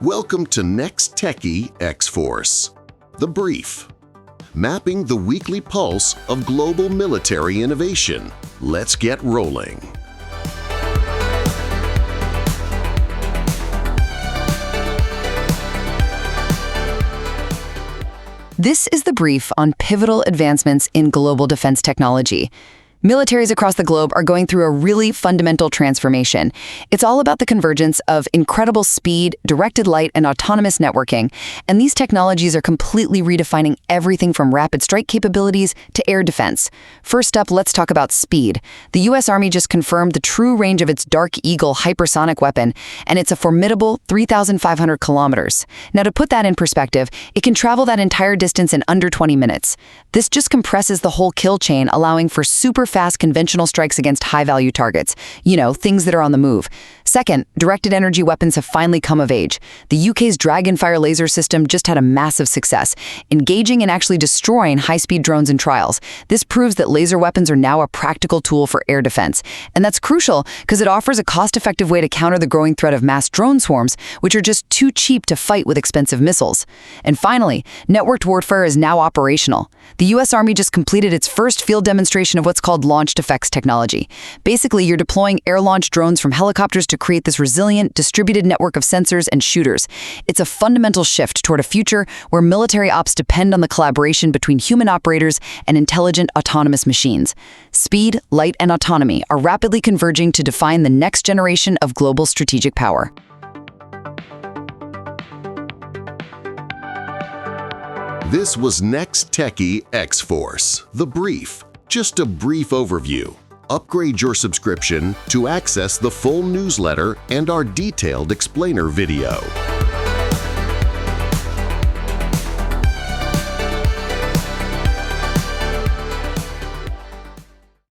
Welcome to Next Techie XForce. The Brief. Mapping the weekly pulse of global military innovation. Let's get rolling. This is the brief on pivotal advancements in global defense technology. Militaries across the globe are going through a really fundamental transformation. It's all about the convergence of incredible speed, directed light, and autonomous networking. And these technologies are completely redefining everything from rapid strike capabilities to air defense. First up, let's talk about speed. The U.S. Army just confirmed the true range of its Dark Eagle hypersonic weapon, and it's a formidable 3,500 kilometers. Now, to put that in perspective, it can travel that entire distance in under 20 minutes. This just compresses the whole kill chain, allowing for super fast conventional strikes against high-value targets. Things that are on the move. Second, directed energy weapons have finally come of age. The UK's DragonFire laser system just had a massive success, engaging and actually destroying high-speed drones in trials. This proves that laser weapons are now a practical tool for air defense. And that's crucial because it offers a cost-effective way to counter the growing threat of mass drone swarms, which are just too cheap to fight with expensive missiles. And finally, networked warfare is now operational. The U.S. Army just completed its first field demonstration of what's called launched effects technology. Basically, you're deploying air-launched drones from helicopters to create this resilient, distributed network of sensors and shooters. It's a fundamental shift toward a future where military ops depend on the collaboration between human operators and intelligent, autonomous machines. Speed, light, and autonomy are rapidly converging to define the next generation of global strategic power. This was Next Techie XForce, The Brief. Just a brief overview. Upgrade your subscription to access the full newsletter and our detailed explainer video.